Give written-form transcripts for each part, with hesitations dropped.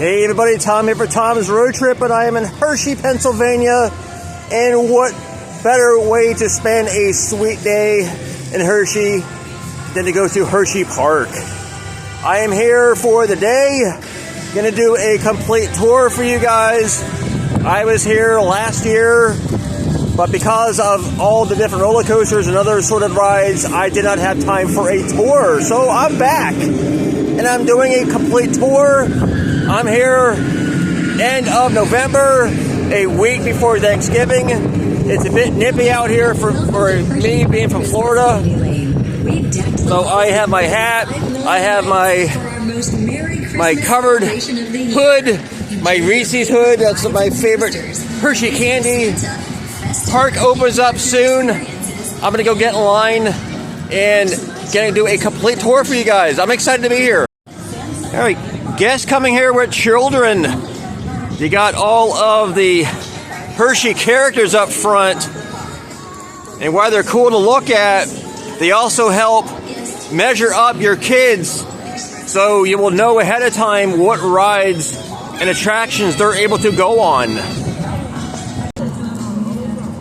Hey everybody, Tom here for Tom's Road Trip, and I am in Hershey, Pennsylvania. And what better way to spend a sweet day in Hershey than to go to Hershey Park. I am here for the day, gonna do a complete tour for you guys. I was here last year, but because of all the different roller coasters and other sort of rides, I did not have time for a tour. So I'm back, and I'm doing a complete tour. I'm here end of November, a week before Thanksgiving. It's a bit nippy out here for me being from Florida. So I have my hat, I have my covered hood, my Reese's hood, that's my favorite Hershey candy. Park opens up soon. I'm gonna go get in line and gonna do a complete tour for you guys. I'm excited to be here. All right. Guests coming here with children. You got all of the Hershey characters up front. And while they're cool to look at, they also help measure up your kids so you will know ahead of time what rides and attractions they're able to go on.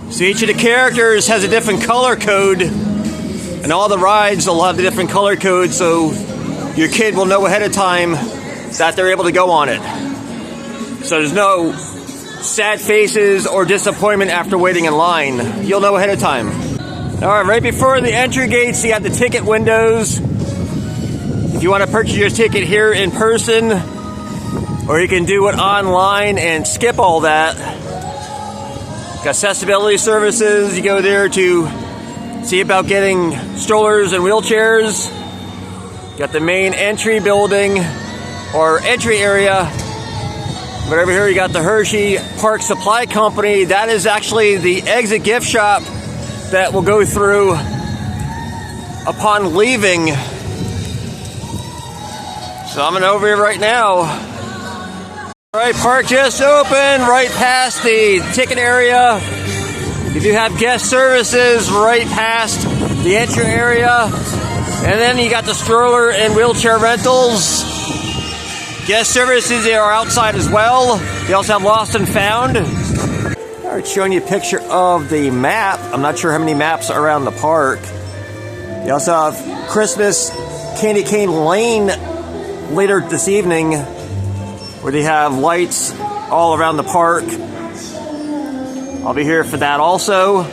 So each of the characters has a different color code, and all the rides will have the different color codes so your kid will know ahead of time that they're able to go on it. So there's no sad faces or disappointment after waiting in line. You'll know ahead of time. All right, right before the entry gates, you have the ticket windows. If you want to purchase your ticket here in person, or you can do it online and skip all that. Accessibility services, you go there to see about getting strollers and wheelchairs. Got the main entry building, or entry area. But over here you got the Hershey Park Supply Company. That is actually the exit gift shop that we'll go through upon leaving. So I'm over here right now. All right, park just opened, right past the ticket area. You do have guest services right past the entry area. And then you got the stroller and wheelchair rentals. Guest services, they are outside as well. They also have Lost and Found. All right, showing you a picture of the map. I'm not sure how many maps are around the park. You also have Christmas Candy Cane Lane later this evening, where they have lights all around the park. I'll be here for that also.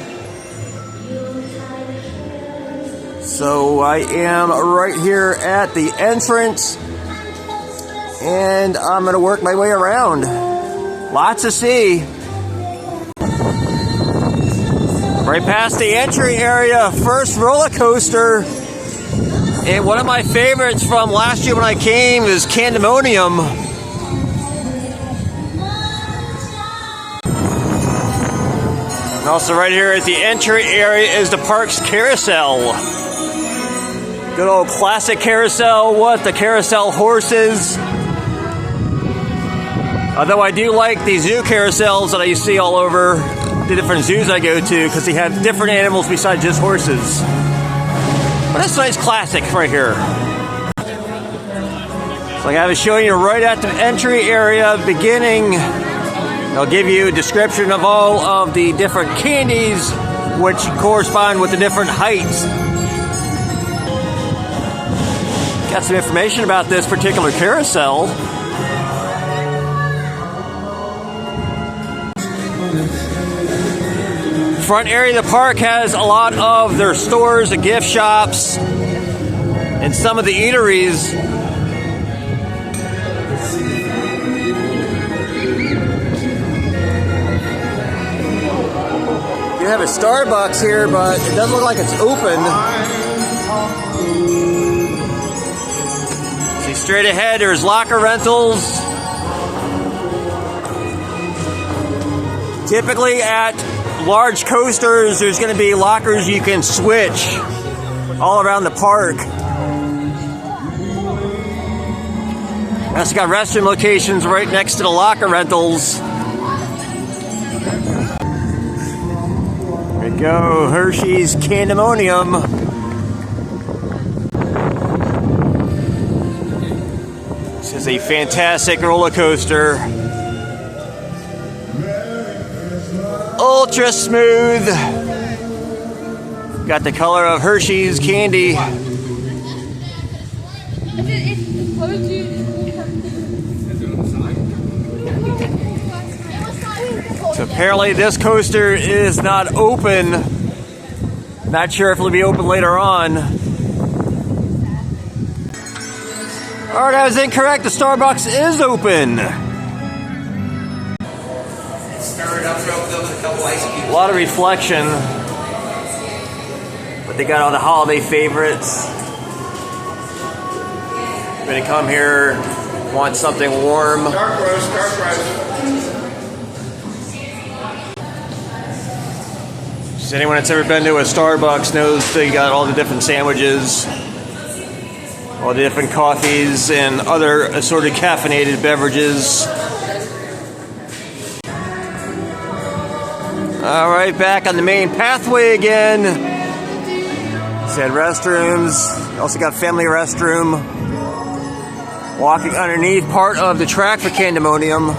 So I am right here at the entrance, and I'm going to work my way around. Lots to see. Right past the entry area, first roller coaster. And one of my favorites from last year when I came is Candymonium. And also right here at the entry area is the park's Carrousel. Good old classic carousel with the carousel horses. Although I do like the zoo carousels that I see all over the different zoos I go to, because they have different animals besides just horses. But that's a nice classic right here. So like I was showing you right at the entry area beginning, I'll give you a description of all of the different candies which correspond with the different heights. Got some information about this particular carousel. Front area of the park has a lot of their stores and gift shops and some of the eateries. You have a Starbucks here, but it doesn't look like it's open. See, straight ahead, there's locker rentals. Typically at large coasters, there's going to be lockers you can switch all around the park. Also got restroom locations right next to the locker rentals. There we go, Hershey's Candymonium. It's a fantastic roller coaster. Ultra smooth. Got the color of Hershey's candy. So apparently this coaster is not open. Not sure if it'll be open later on. Alright, I was incorrect. The Starbucks is open. A lot of reflection. But they got all the holiday favorites. I'm gonna come here, want something warm. Dark roast, dark roast. So anyone that's ever been to a Starbucks knows they got all the different sandwiches, all the different coffees, and other assorted caffeinated beverages. All right, back on the main pathway again. Said restrooms. Also got family restroom. Walking underneath part of the track for Candymonium.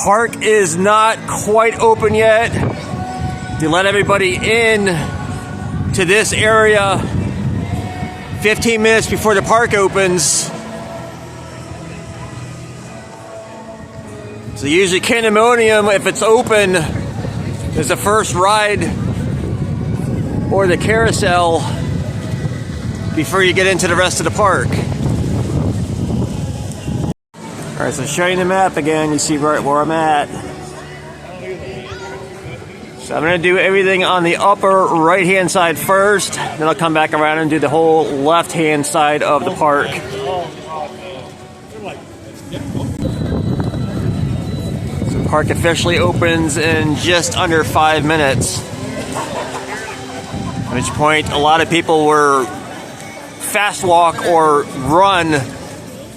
Park is not quite open yet. They let everybody in to this area 15 minutes before the park opens. So usually Candymonium, if it's open, is the first ride or the carousel before you get into the rest of the park. Alright, so showing the map again, you see right where I'm at. So I'm going to do everything on the upper right hand side first, then I'll come back around and do the whole left hand side of the park. So park officially opens in just under 5 minutes. At which point a lot of people were fast walk or run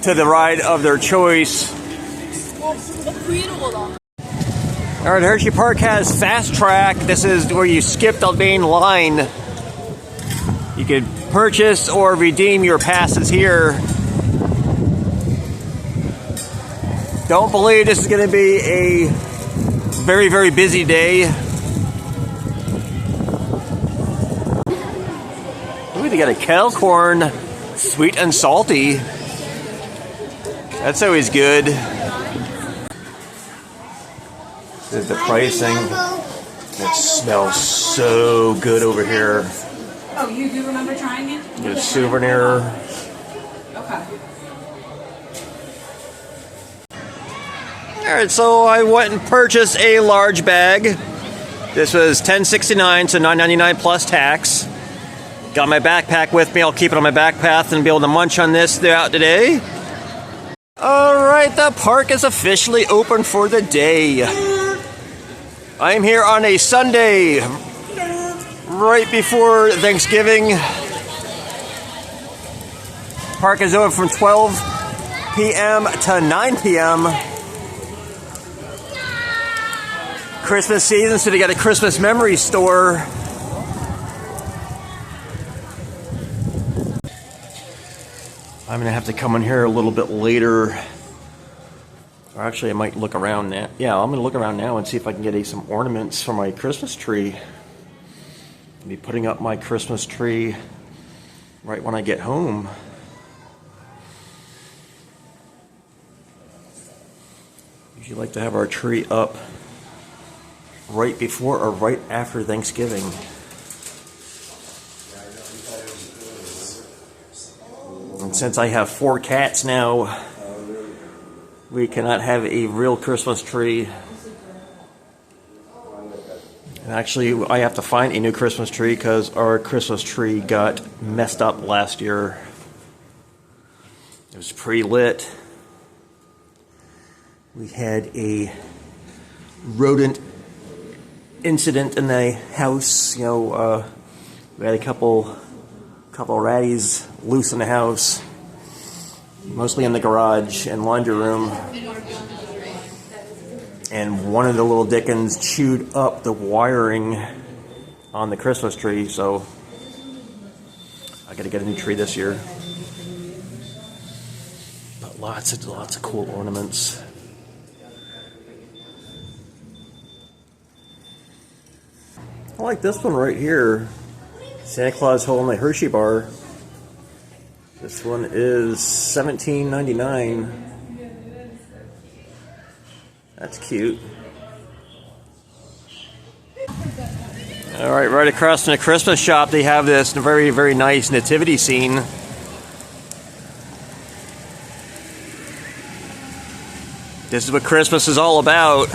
to the ride of their choice. Alright, Hershey Park has Fast Track. This is where you skip the main line. You could purchase or redeem your passes here. Don't believe this is going to be a very, very busy day. Ooh, they got a kettle corn, sweet and salty. That's always good. This is the pricing. It smells so good over here. Oh, you do remember trying it? Get a souvenir. Okay. Alright, so I went and purchased a large bag. This was $10.69, so $9.99 plus tax. Got my backpack with me. I'll keep it on my back path and be able to munch on this throughout the day. Alright, the park is officially open for the day. I'm here on a Sunday, right before Thanksgiving. Park is open from 12 p.m. to 9 p.m. Christmas season, so they got a Christmas memory store. I'm going to have to come in here a little bit later. Or actually, I might look around now. Yeah, I'm going to look around now and see if I can get some ornaments for my Christmas tree. I'll be putting up my Christmas tree right when I get home. Usually like to have our tree up right before or right after Thanksgiving. And since I have 4 cats now, we cannot have a real Christmas tree. And actually, I have to find a new Christmas tree because our Christmas tree got messed up last year. It was pre-lit. We had a rodent incident in the house. You know, we had a couple ratties loose in the house, mostly in the garage and laundry room. And one of the little dickens chewed up the wiring on the Christmas tree, so I gotta get a new tree this year. But lots of cool ornaments. I like this one right here. Santa Claus holding a Hershey bar. This one is $17.99. That's cute. All right, right across from the Christmas shop, they have this very, very nice nativity scene. This is what Christmas is all about.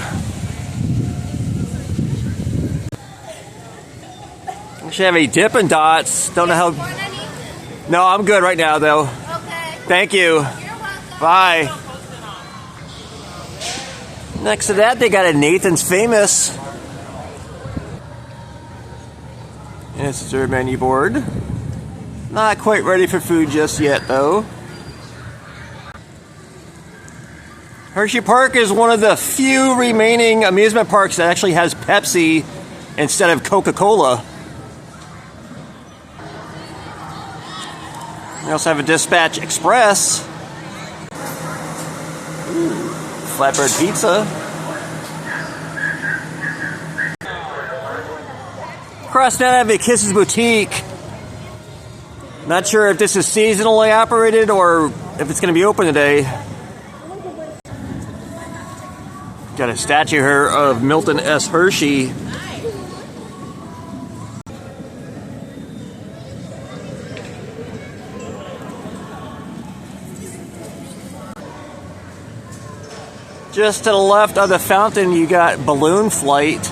Actually have any Dippin' Dots. Don't know how. No, I'm good right now, though. Okay. Thank you. You're welcome. Bye. Next to that, they got a Nathan's Famous. And this is their menu board. Not quite ready for food just yet, though. Hershey Park is one of the few remaining amusement parks that actually has Pepsi instead of Coca-Cola. We also have a Dispatch Express. Ooh, flatbread pizza. Across that, I have a Kisses Boutique. Not sure if this is seasonally operated or if it's going to be open today. Got a statue here of Milton S. Hershey. Just to the left of the fountain, you got Balloon Flight.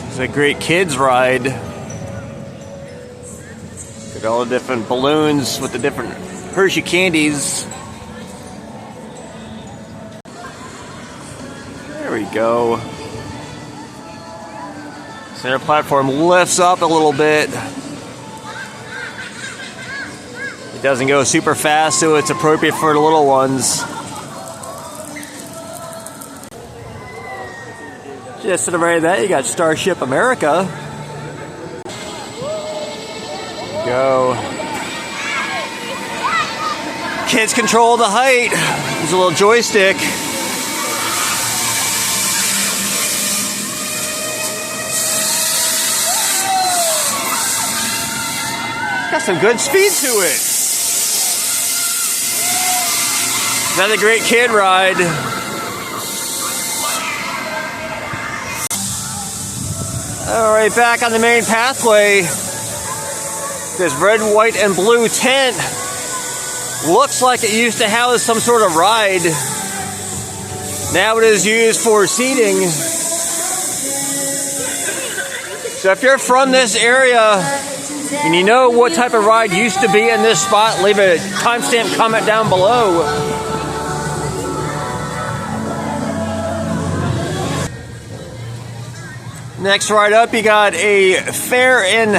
It's a great kids ride. Got all the different balloons with the different Hershey candies. There we go. Center platform lifts up a little bit. It doesn't go super fast, so it's appropriate for the little ones. Just to the right of that, you got Starship America. Go. Kids control the height. There's a little joystick. Got some good speed to it. Another great kid ride. All right, back on the main pathway. This red, white, and blue tent looks like it used to house some sort of ride. Now it is used for seating. So if you're from this area and you know what type of ride used to be in this spot, leave a timestamp comment down below. Next ride up, you got a fair and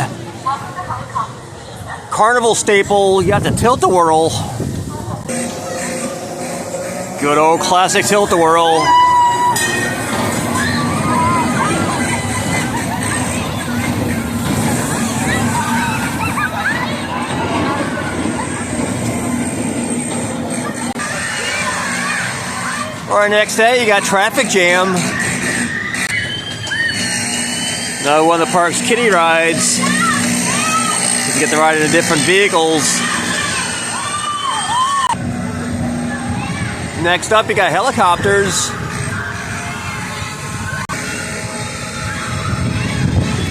carnival staple. You got the Tilt-A-Whirl. Good old classic Tilt-A-Whirl. All right, next day you got Traffic Jam. Another one of the park's kiddie rides. You get to ride in the different vehicles. Next up, you got helicopters.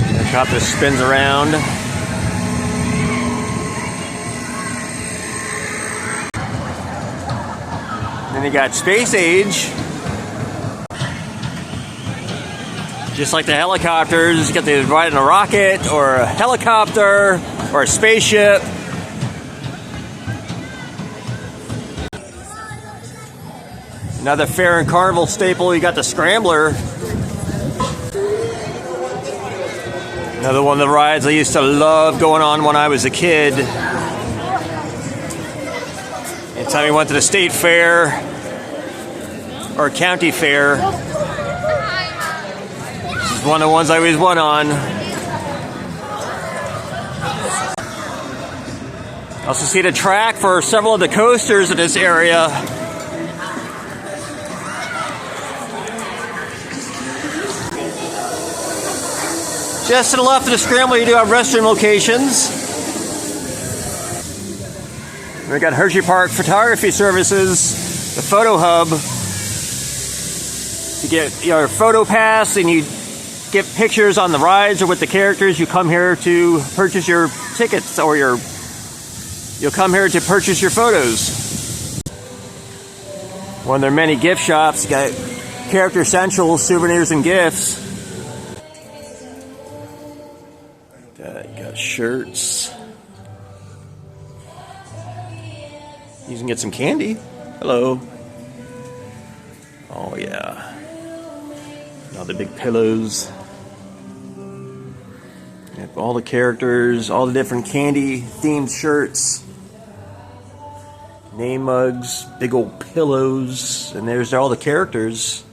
The helicopter spins around. Then you got Space Age. Just like the helicopters, you get to ride in a rocket or a helicopter or a spaceship. Another fair and carnival staple, you got the Scrambler. Another one of the rides I used to love going on when I was a kid. Anytime we went to the state fair, or county fair. This is one of the ones I always went on. I also see the track for several of the coasters in this area. Just to the left of the scramble, you do have restroom locations. We got Hersheypark photography services, the photo hub. You get your photo pass and you get pictures on the rides or with the characters. You come here to purchase your tickets, or you'll come here to purchase your photos. One of their many gift shops. You got character essentials, souvenirs, and gifts. You got shirts. You can get some candy. Hello. Oh yeah. All the big pillows. You have all the characters, all the different candy themed shirts. Name mugs, big old pillows, and there's all the characters.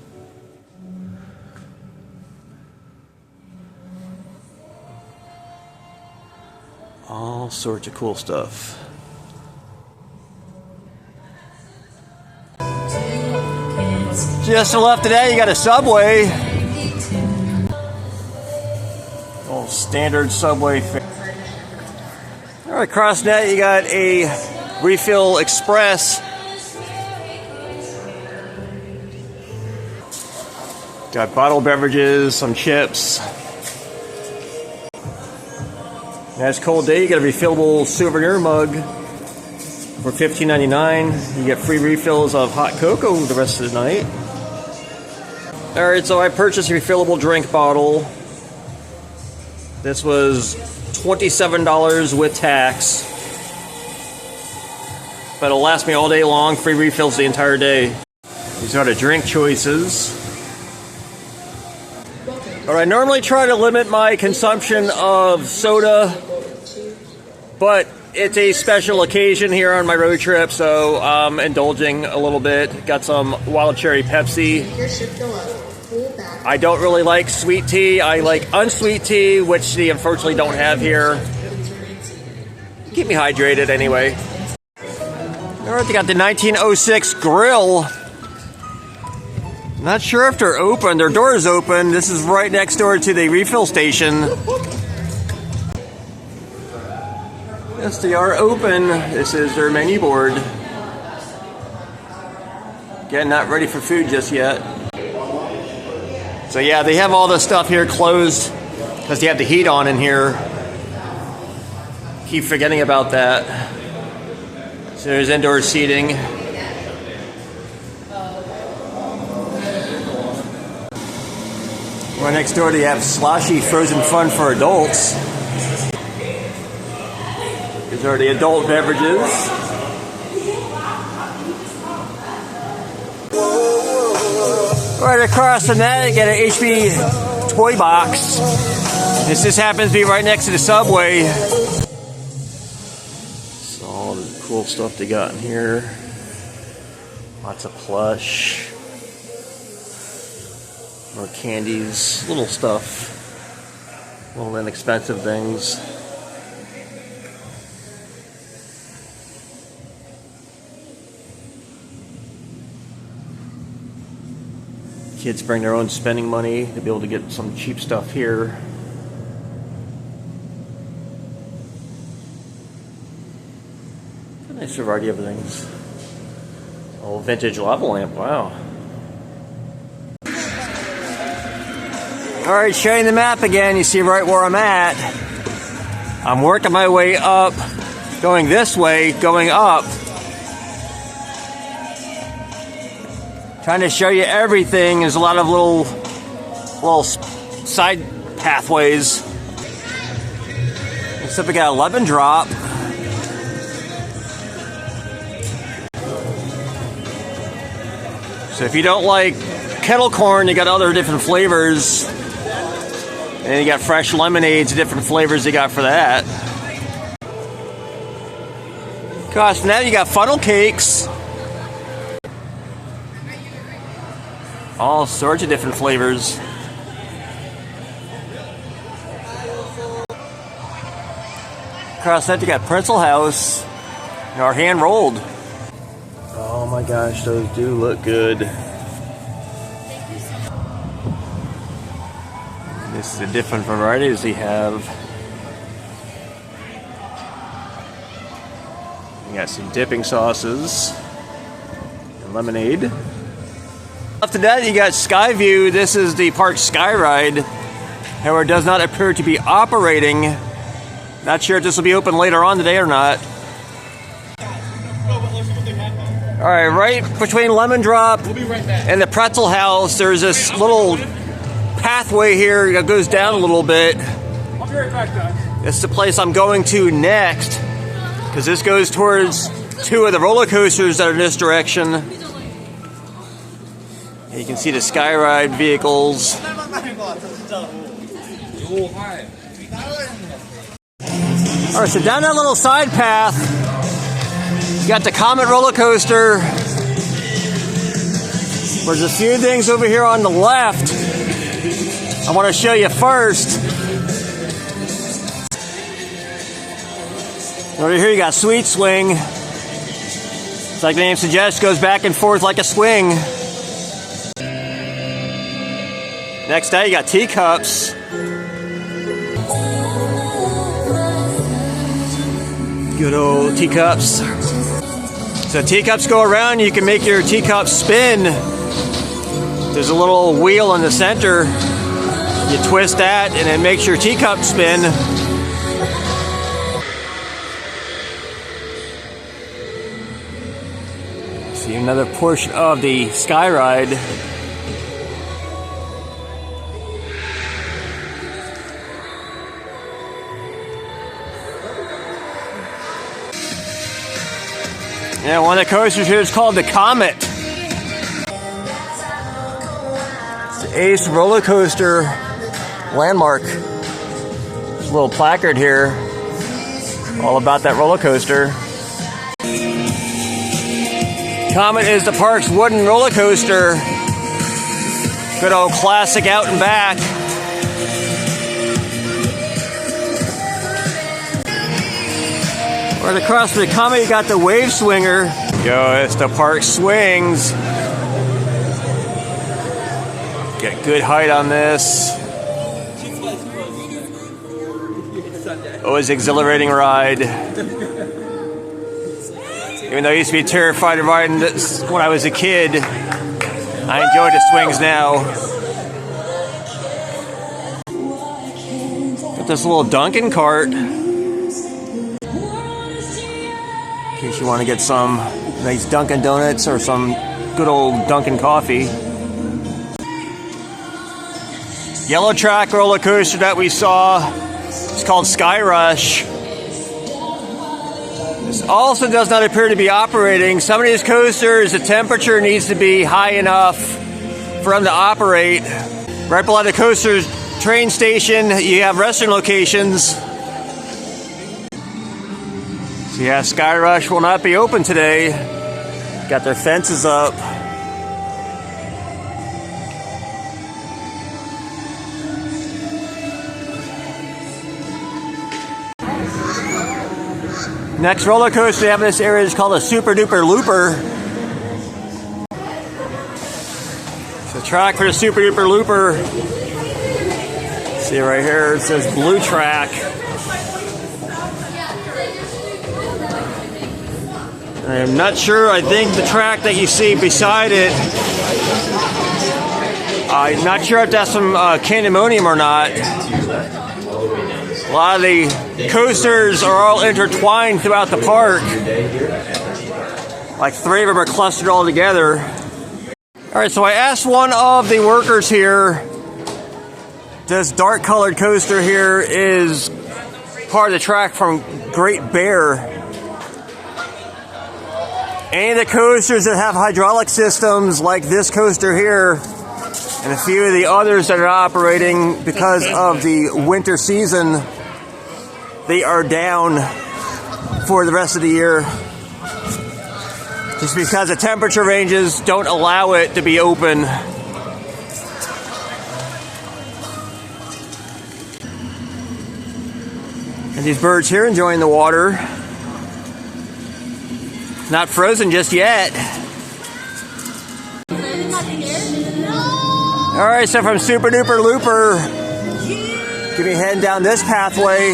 All sorts of cool stuff. Just to the left of that, you got a Subway. Old standard Subway fare. All right, across that, you got a Refill Express. Got bottled beverages, some chips. Nice cold day, you got a refillable souvenir mug for $15.99. You get free refills of hot cocoa the rest of the night. Alright, so I purchased a refillable drink bottle. This was $27 with tax. But it'll last me all day long, free refills the entire day. These are the drink choices. Alright, I normally try to limit my consumption of soda, but it's a special occasion here on my road trip, so I'm indulging a little bit. Got some wild cherry Pepsi. I don't really like sweet tea. I like unsweet tea, which they unfortunately don't have here. Keep me hydrated anyway. Alright, they got the 1906 grill. Not sure if they're open. Their door is open. This is right next door to the refill station. Yes, they are open. This is their menu board. Again, not ready for food just yet. So yeah, they have all the stuff here closed because they have the heat on in here. Keep forgetting about that. So there's indoor seating. Right next door they have sloshy frozen fun for adults. These are the adult beverages. Right across from that, you get an HB toy box. This just happens to be right next to the Subway. So all the cool stuff they got in here. Lots of plush. More candies, little stuff. Little inexpensive things. Kids bring their own spending money to be able to get some cheap stuff here. A nice variety of things. Oh, vintage lava lamp, wow. Alright, showing the map again, you see right where I'm at. I'm working my way up, going this way, going up. Trying to show you everything. There's a lot of little side pathways. Except we got a lemon drop. So if you don't like kettle corn, you got other different flavors. And you got fresh lemonades, different flavors you got for that. Gosh, now you got funnel cakes. All sorts of different flavors. Across that you got Pretzel House, and our hand rolled. Oh my gosh, those do look good. This is the different varieties they have. You got some dipping sauces and lemonade. After that, you got Skyview. This is the park sky ride. However, it does not appear to be operating. Not sure if this will be open later on today or not. Alright, right between Lemon Drop and the Pretzel House, there's this little pathway here that goes down a little bit. I'll be right back, guys. This is the place I'm going to next, because this goes towards two of the roller coasters that are in this direction. You can see the Skyride vehicles. Alright, so down that little side path, you got the Comet roller coaster. There's a few things over here on the left I want to show you first. Over here you got Sweet Swing. It's like the name suggests, goes back and forth like a swing. Next day you got Teacups. Good old teacups. So teacups go around, you can make your teacup spin. There's a little wheel in the center. You twist that and it makes your teacup spin. See another portion of the sky ride. Yeah, one of the coasters here is called the Comet. It's the Ace roller coaster landmark. There's a little placard here all about that roller coaster. Comet is the park's wooden roller coaster. Good old classic out and back. Right across from the Comet, you got the Wave Swinger. Yo, it's the park swings. Get good height on this. Always exhilarating ride. Even though I used to be terrified of riding this when I was a kid, I enjoy the swings now. Got this little Dunkin' cart. In case you want to get some nice Dunkin' Donuts or some good old Dunkin' coffee. Yellow track roller coaster that we saw, it's called Skyrush. This also does not appear to be operating. Some of these coasters, the temperature needs to be high enough for them to operate. Right below the coaster's train station, you have restaurant locations. So yeah, Skyrush will not be open today. Got their fences up. Next roller coaster we have in this area is called a sooperdooperLooper. It's the track for the sooperdooperLooper. See right here, it says blue track. I'm not sure, I think the track that you see beside it, I'm not sure if that's from Candymonium or not. A lot of the coasters are all intertwined throughout the park. Like 3 of them are clustered all together. Alright, so I asked one of the workers here, this dark colored coaster here is part of the track from Great Bear. Any of the coasters that have hydraulic systems like this coaster here, and a few of the others that are operating because of the winter season, they are down for the rest of the year. Just because the temperature ranges don't allow it to be open. And these birds here enjoying the water. Not frozen just yet. Alright, so from sooperdooperLooper, gonna be heading down this pathway.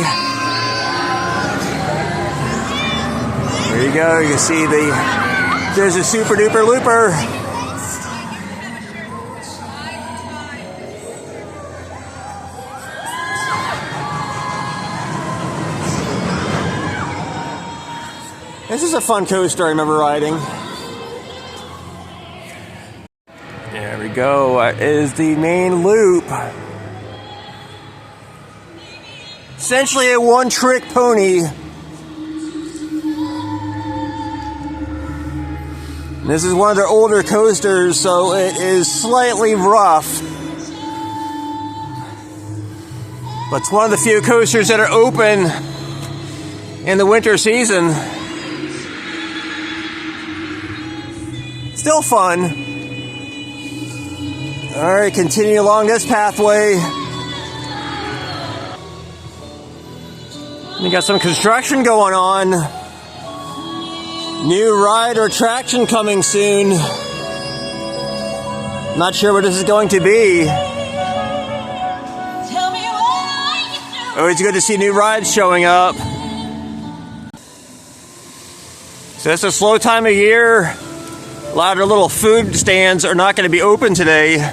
There you go, you can see there's a sooperdooperLooper. This is a fun coaster I remember riding. There we go, is the main loop. Essentially a one-trick pony. This is one of their older coasters, so it is slightly rough. But it's one of the few coasters that are open in the winter season. Still fun. Alright, continue along this pathway. You got some construction going on. New ride or attraction coming soon. Not sure what this is going to be. Always good to see new rides showing up. So it's a slow time of year. A lot of the little food stands are not going to be open today.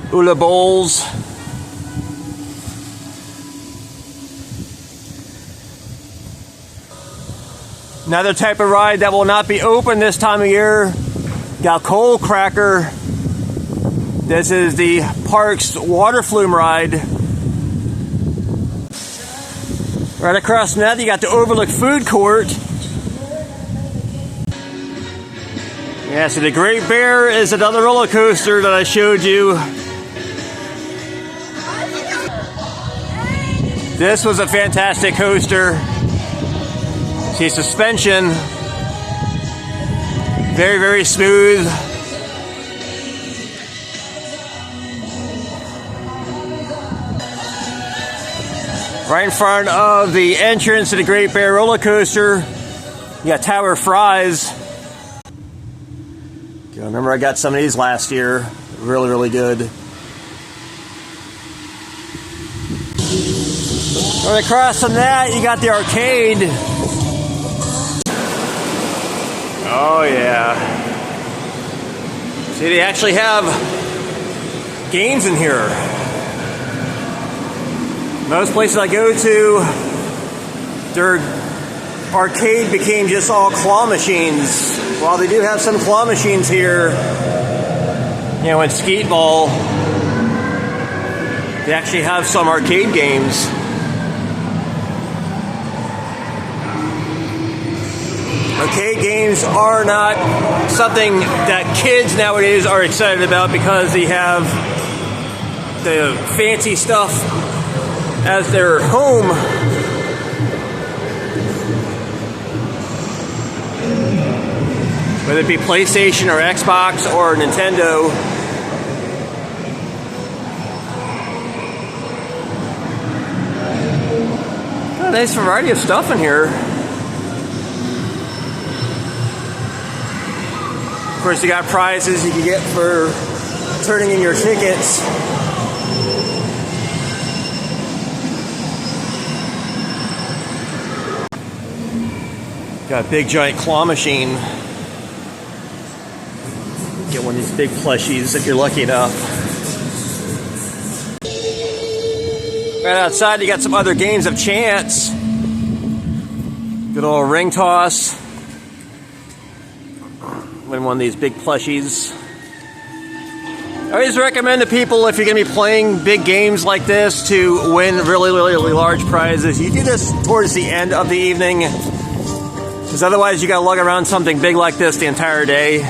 Hula bowls. Another type of ride that will not be open this time of year. Got Coal Cracker. This is the park's water flume ride. Right across from that, you got the Overlook Food Court. Yeah, so the Great Bear is another roller coaster that I showed you. This was a fantastic coaster. See, suspension, very, very smooth. Right in front of the entrance to the Great Bear roller coaster, you got Tower Fries. I remember I got some of these last year. Really, really good. Right across from that, you got the arcade. Oh, yeah. See, they actually have games in here. Most places I go to, their arcade became just all claw machines. While they do have some claw machines here, you know, in Skeet Ball, they actually have some arcade games. Arcade games are not something that kids nowadays are excited about because they have the fancy stuff as their home. Whether it be PlayStation or Xbox or Nintendo. Got a nice variety of stuff in here. Of course, you got prizes you can get for turning in your tickets. Got a big giant claw machine. Get one of these big plushies if you're lucky enough. Right outside, you got some other games of chance. Good old ring toss. Win one of these big plushies. I always recommend to people, if you're going to be playing big games like this, to win really, really, really large prizes. You do this towards the end of the evening, because otherwise you got to lug around something big like this the entire day.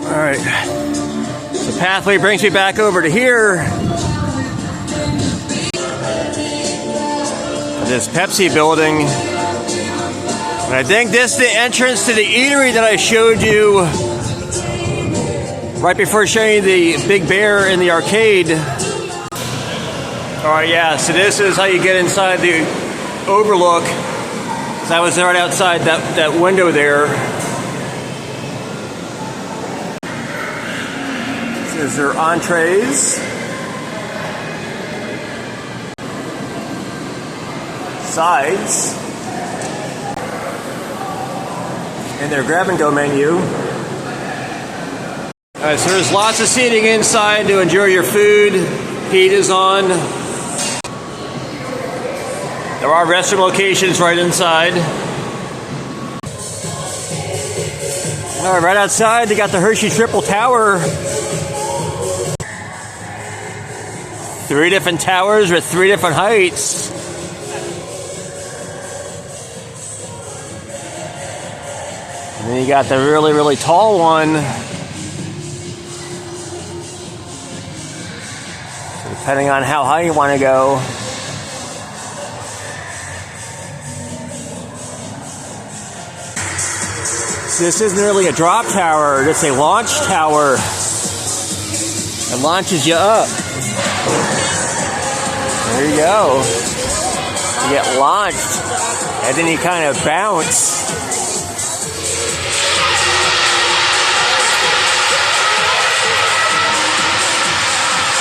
Alright, the pathway brings me back over to here. This Pepsi building. And I think this is the entrance to the eatery that I showed you right before showing you the Big Bear in the arcade. Alright, yeah, so this is how you get inside the overlook. So I was right outside that window there. This is their entrees. Sides. And their grab-and-go menu. Alright, so there's lots of seating inside to enjoy your food. Heat is on. There are restroom locations right inside. Alright, right outside they got the Hershey Triple Tower. 3 different towers with 3 different heights. And then you got the really, really tall one. So depending on how high you want to go. So this isn't really a drop tower, it's a launch tower. It launches you up. There you go. You get launched, and then you kind of bounce.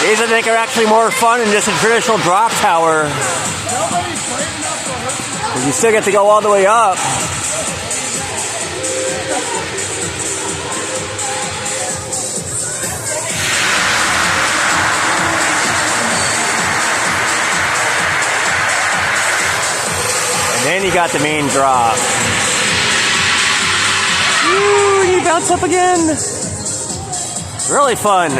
These, I think, are actually more fun than just a traditional drop tower. You still get to go all the way up. And then you got the main drop. Woo, you bounce up again. Really fun.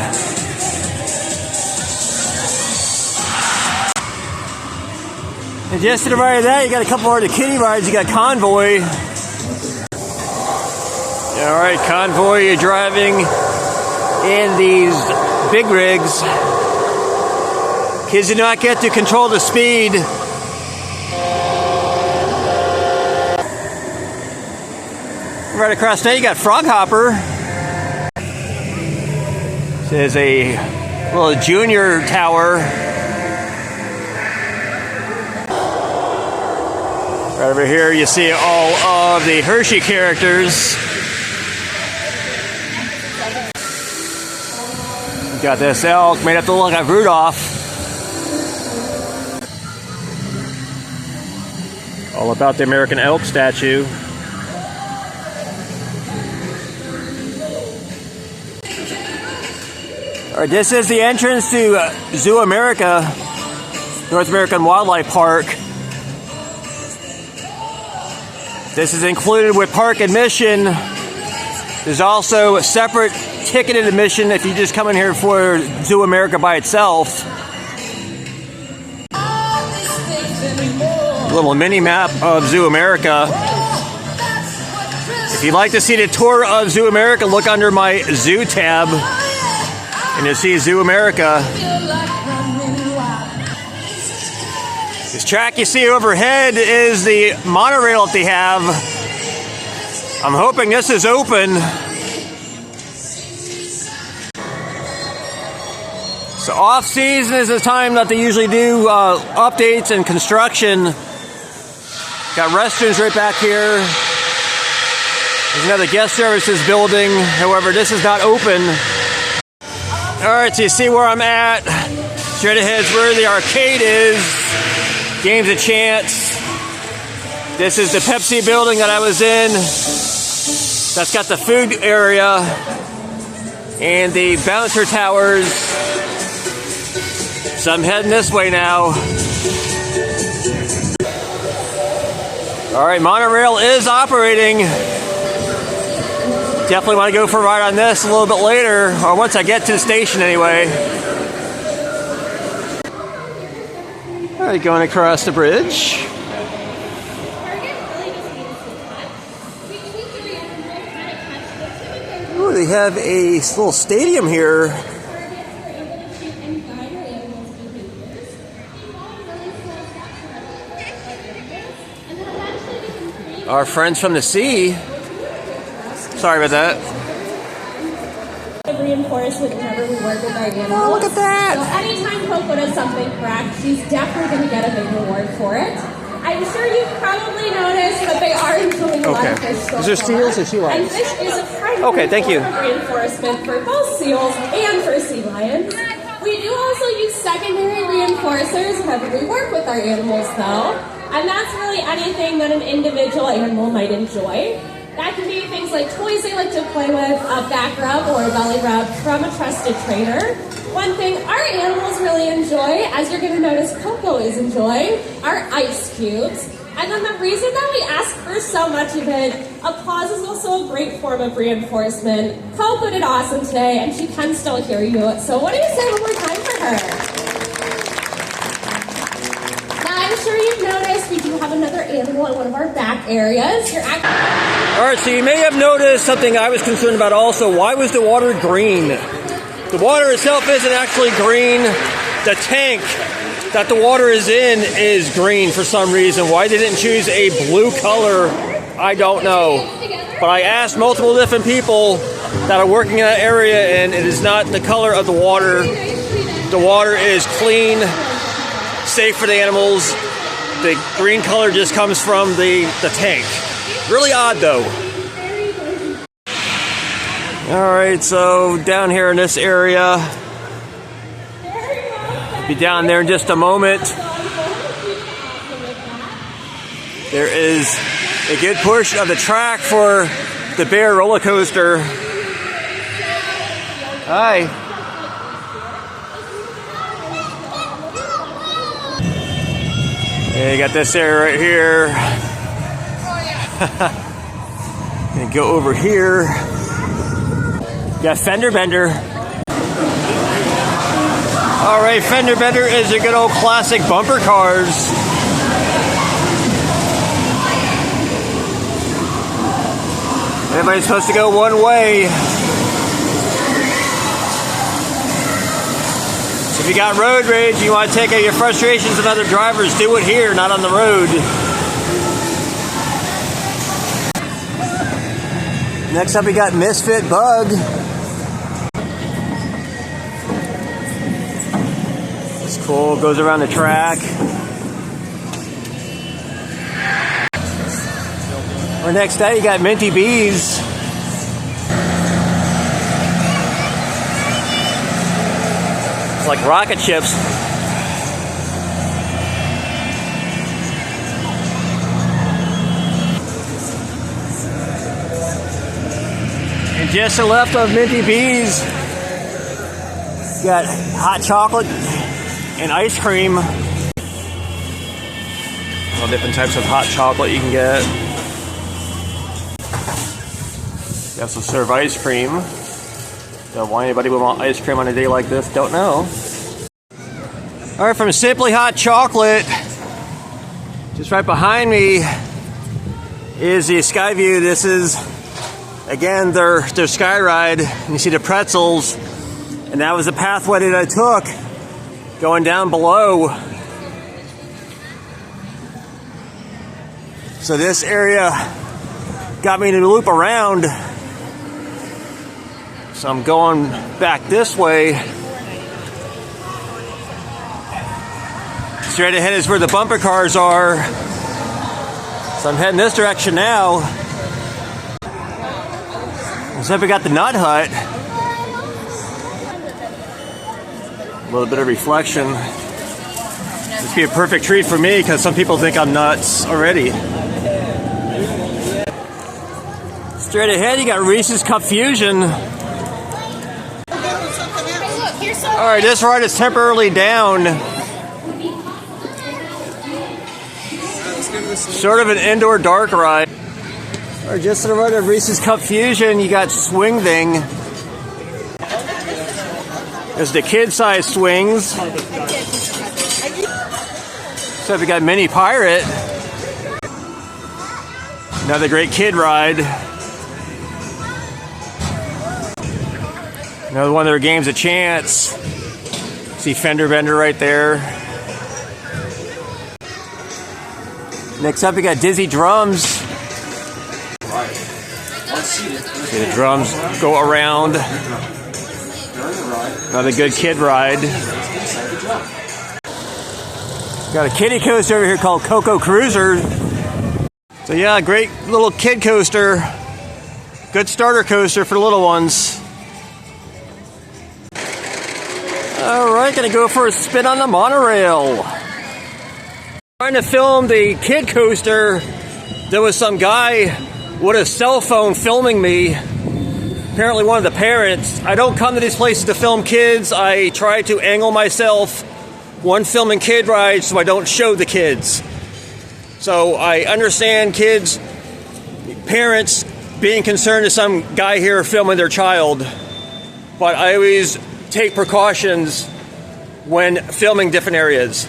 And just to the right of that, you got a couple more of the kiddie rides. You got Convoy. Alright, Convoy, you're driving in these big rigs. Kids do not get to control the speed. Right across there, you got Frog Hopper. This is a little junior tower. Right over here, you see all of the Hershey characters. You got this elk made up to look like Rudolph. All about the American elk statue. All right, this is the entrance to ZooAmerica, North American Wildlife Park. This is included with park admission. There's also a separate ticketed admission if you just come in here for ZooAmerica by itself. A little mini map of ZooAmerica. If you'd like to see the tour of ZooAmerica, look under my Zoo tab and you'll see ZooAmerica. This track you see overhead is the monorail that they have. I'm hoping this is open. So off season is the time that they usually do updates and construction. Got restrooms right back here. There's another guest services building. However, this is not open. Alright, so you see where I'm at. Straight ahead is where the arcade is. Games of Chance. This is the Pepsi building that I was in. That's got the food area and the bouncer towers. So I'm heading this way now. All right, monorail is operating. Definitely want to go for a ride on this a little bit later, or once I get to the station anyway. All right, going across the bridge. Ooh, they have a little stadium here. Our friends from the sea. Sorry about that. reinforcement whenever we work with our animals. Oh, look at that! So anytime Coco does something correct, she's definitely going to get a big reward for it. I'm sure you've probably noticed that they are enjoying a lot of fish so Is there seals or sea far. And lions? fish is a primary Okay, thank you. form of reinforcement for both seals and for sea lions. We do also use secondary reinforcers whenever we work with our animals, though. And that's really anything that an individual animal might enjoy. That can be things like toys they like to play with, a back rub or a belly rub from a trusted trainer. One thing our animals really enjoy, as you're going to notice Coco is enjoying, are ice cubes. And then the reason that we ask for so much of it, applause is also a great form of reinforcement. Coco did awesome today, and she can still hear you. So what do you say one more time for her? I'm sure you've noticed we do have another animal in one of our back areas. All right, so you may have noticed something I was concerned about also. Why was the water green? The water itself isn't actually green. The tank that the water is in is green for some reason. Why they didn't choose a blue color, I don't know. But I asked multiple different people that are working in that area, and it is not the color of the water. The water is clean, safe for the animals. The green color just comes from the tank. Really odd though. Alright, so down here in this area, be down there in just a moment. There is a good portion of the track for the bear roller coaster. Hi. Yeah, you got this area right here. And go over here. You got Fender Bender. Alright, Fender Bender is your good old classic bumper cars. Everybody's supposed to go one way. If you got road rage, you want to take out your frustrations on other drivers, do it here, not on the road. Next up, we got Misfit Bug. It's cool, goes around the track. Or next up, you got Minty Bees. It's like rocket ships. And just to the left of Minty Bees, you got hot chocolate and ice cream. All different types of hot chocolate you can get. They also serve ice cream. So why anybody would want ice cream on a day like this, don't know. Alright, from Simply Hot Chocolate, just right behind me is the Skyview. This is, again, their sky ride. And you see the pretzels. And that was the pathway that I took going down below. So this area got me to loop around. So I'm going back this way. Straight ahead is where the bumper cars are. So I'm heading this direction now. So we got the Nut Hut. A little bit of reflection. This would be a perfect treat for me because some people think I'm nuts already. Straight ahead, you got Reese's Cup Fusion. Alright, this ride is temporarily down. Sort of an indoor dark ride. Alright, just to the right of Reese's Cup Fusion, you got Swing Thing. There's the kid-sized swings. So we got Mini Pirate. Another great kid ride. Another one of their games of chance. See Fender Bender right there. Next up, we got Dizzy Drums. See the drums go around. Another good kid ride. Got a kiddie coaster over here called Coco Cruiser. So yeah, great little kid coaster. Good starter coaster for little ones. Alright, gonna go for a spin on the monorail. Trying to film the kid coaster. There was some guy with a cell phone filming me. Apparently one of the parents. I don't come to these places to film kids. I try to angle myself one filming kid rides so I don't show the kids. So I understand kids, parents being concerned to some guy here filming their child, but I always take precautions when filming different areas.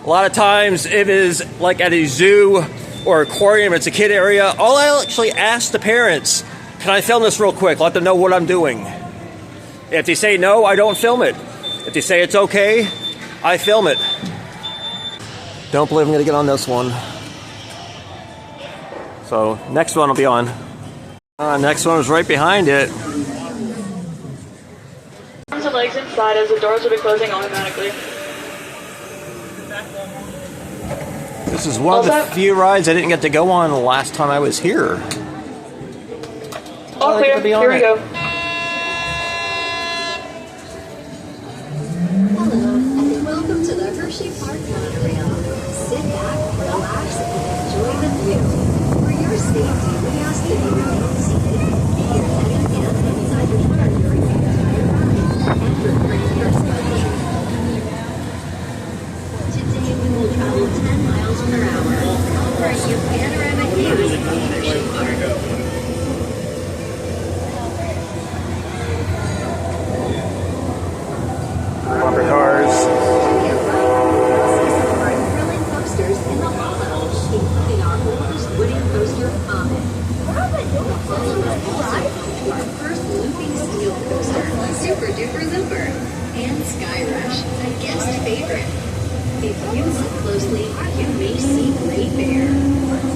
A lot of times it is like at a zoo or aquarium, it's a kid area. I'll actually ask the parents, can I film this real quick? Let them know what I'm doing. If they say no, I don't film it. If they say it's okay, I film it. Don't believe I'm gonna get on this one. So next one will be on. Next one is right behind it. Arms and legs inside as the doors will be closing automatically. This is one of the few rides I didn't get to go on the last time I was here. All clear. Here we go. Hello, and welcome to the Hershey Park Monorail. Sit back, relax, and enjoy the view. For your safety, we ask that you remain seated, keep your head and hands inside your car during the entire ride, and refrain from smoking. Today we will travel 10 miles per hour, offering you panoramic views of Hershey Park. Bumper cars. Thrilling coasters in the hollow, including our oldest wooden coaster, Comet. The hollow is also home to our first looping steel coaster, sooperdooperLooper, and Skyrush, a guest favorite. If you look closely, you may see Great Bear.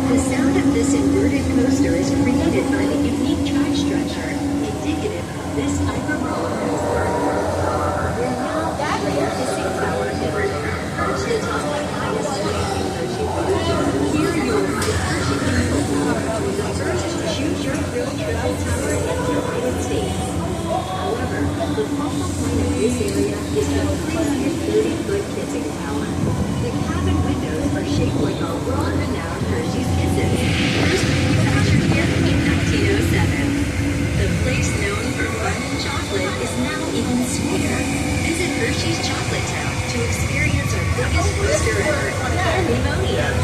The sound of this inverted coaster is created by the unique track structure, indicative of this type of roller coaster. We're now at the Hissing Tower Network, perched atop the highest point in Hershey Park. Here you'll find Hershey Chocolate Company, the first Choose Your Thrill travel tower in the United States. However, the focal point of this area is the 330-foot kissing tower. The cabin windows are shaped like our world-renowned Hershey's Kisses, first manufactured here in 1907. The place known for fun and chocolate is now even sweeter. Visit Hershey's Chocolate Town to experience our biggest coaster ever, Candymonium,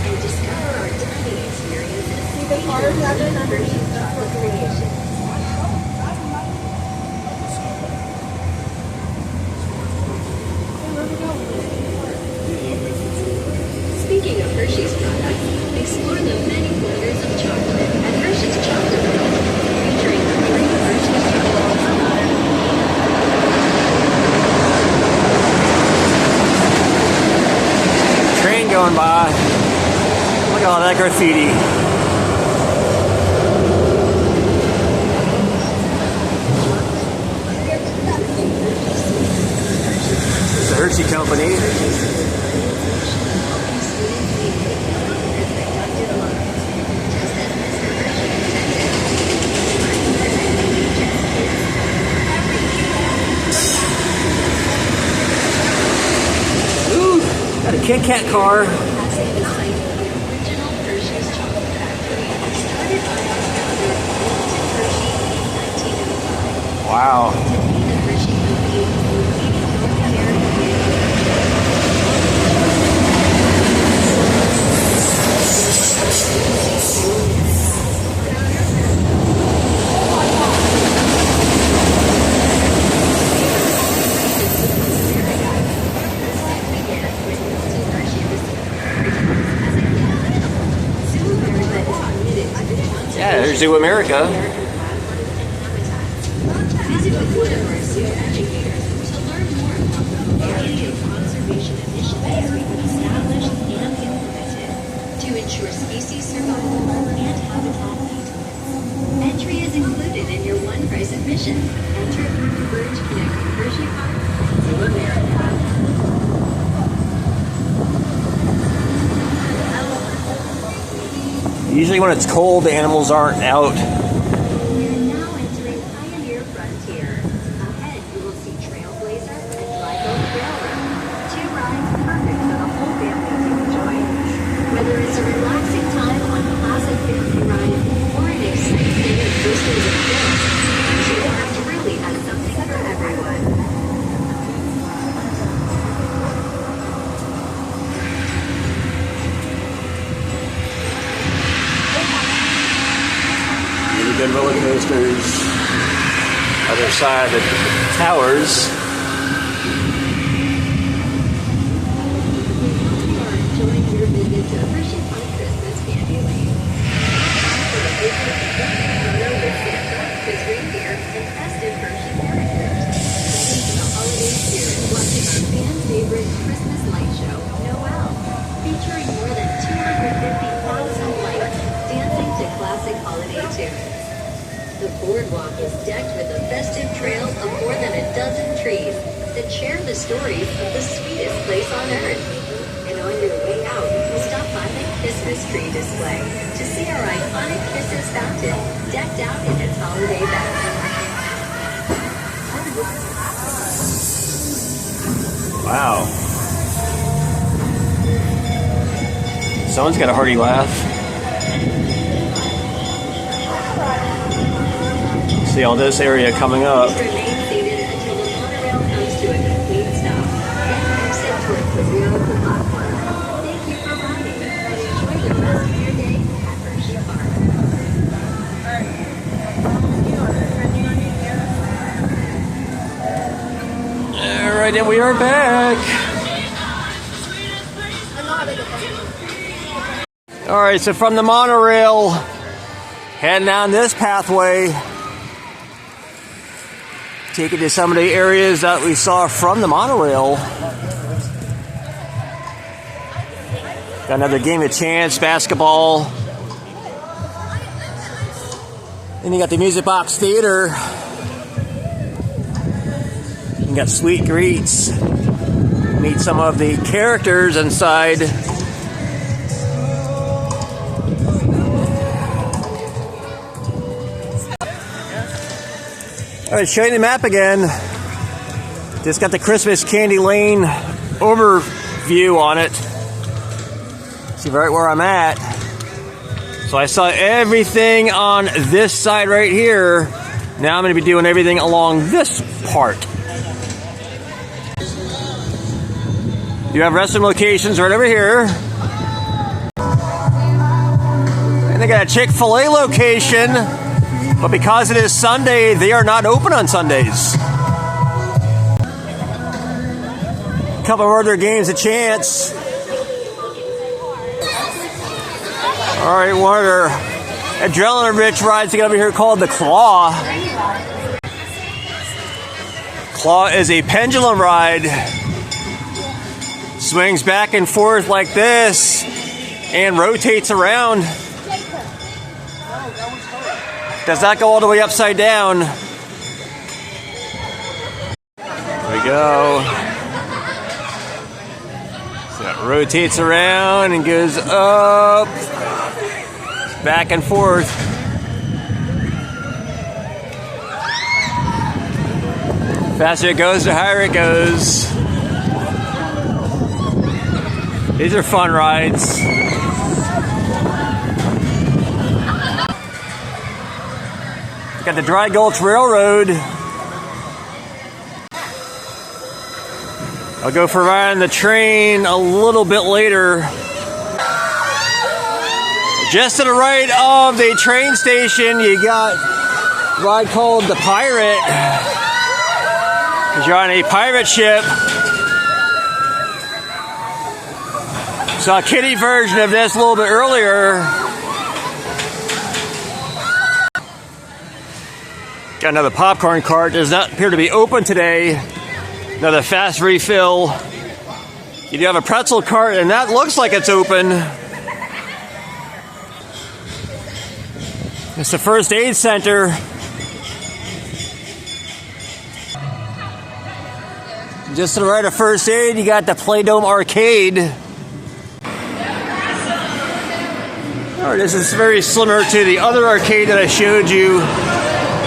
and discover our tiny experiences featuring Hershey's chocolate creations. Speaking of Hershey's products, explore the many flavors of chocolate at Hershey's Chocolate Company, featuring the 3 Hershey's chocolate products. Train going by. Look at all that graffiti. It's the Hershey Company. Ooh, got a Kit Kat car. Wow. Yeah, there's ZooAmerica. Visit with one of our zoo educators to learn more about the variety of conservation initiatives we've established and implemented to ensure species survival and habitat maintenance. Entry is included in your one price admission. Enter bird Usually when it's cold, the animals aren't out. We are now entering Pioneer Frontier. Ahead, you will see Trailblazer and Gulch Railroad. 2 rides perfect for the whole family to enjoy. Whether it's a relaxing time on classic family ride or an exciting day of boosters and gifts, Hersheypark truly has something for everyone. Really good roller coasters. Other side of the towers. You are enjoying your visit to Hersheypark Christmas Candy Lane. For the visit to photo with Santa, Chris Reindeer, and festive Hershey characters. Ready for the holiday spirit watching our fan-favorite Christmas light show, Noel, featuring more than 250,000 lights dancing to classic holiday tunes. The boardwalk is decked with the festive trails of more than a dozen trees that share the stories of the sweetest place on earth. And on your way out, we'll stop by the Christmas tree display to see our iconic Christmas fountain decked out in its holiday background. Wow. Someone's got a hearty laugh. See all this area coming up. Please remain seated until the monorail comes to a complete stop. Then exit towards the rear of the platform. Thank you for riding and enjoy the rest of your day at Hershey Park. Alright, and we are back. Alright, so from the monorail, heading down this pathway, taking to some of the areas that we saw from the monorail. Got another game of chance, basketball. Then you got the Music Box Theater. You got sweet greets. Meet some of the characters inside. Alright, showing the map again. Just got the Christmas Candy Lane overview on it. See right where I'm at. So I saw everything on this side right here. Now I'm going to be doing everything along this part. You have restroom locations right over here. And they got a Chick-fil-A location. But because it is Sunday, they are not open on Sundays. A couple of other games of chance. Alright, one of their adrenaline-rich rides going to be here called the Claw. Claw is a pendulum ride. Swings back and forth like this and rotates around. Does not go all the way upside down. There we go. So it rotates around and goes up, back and forth. Faster it goes, the higher it goes. These are fun rides. Got the Dry Gulch Railroad. I'll go for a ride on the train a little bit later. Just to the right of the train station, you got a ride called the Pirate. Because you're on a pirate ship. Saw a kiddie version of this a little bit earlier. Got another popcorn cart. Does not appear to be open today. Another fast refill. You do have a pretzel cart, and that looks like it's open. It's the first aid center. Just to the right of first aid, you got the Play Dome Arcade. Alright, this is very similar to the other arcade that I showed you.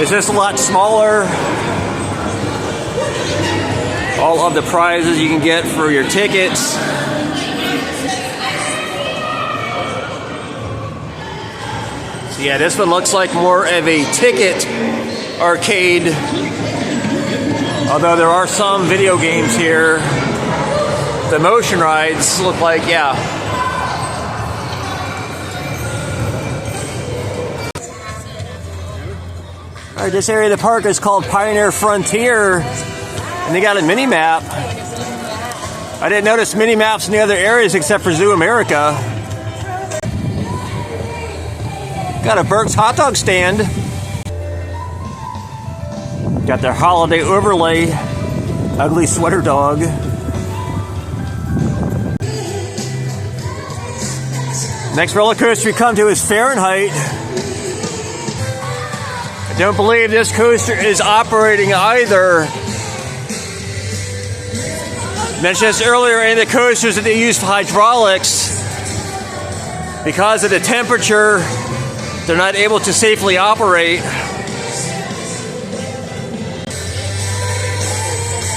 It's just a lot smaller. All of the prizes you can get for your tickets. So yeah, this one looks like more of a ticket arcade. Although there are some video games here. The motion rides look like, yeah. Alright, this area of the park is called Pioneer Frontier. And they got a mini map. I didn't notice mini maps in the other areas except for ZooAmerica. Got a Burke's hot dog stand. Got their holiday overlay. Ugly sweater dog. Next roller coaster we come to is Fahrenheit. I don't believe this coaster is operating either. Mentioned this earlier, in the coasters that they use for hydraulics, because of the temperature, they're not able to safely operate.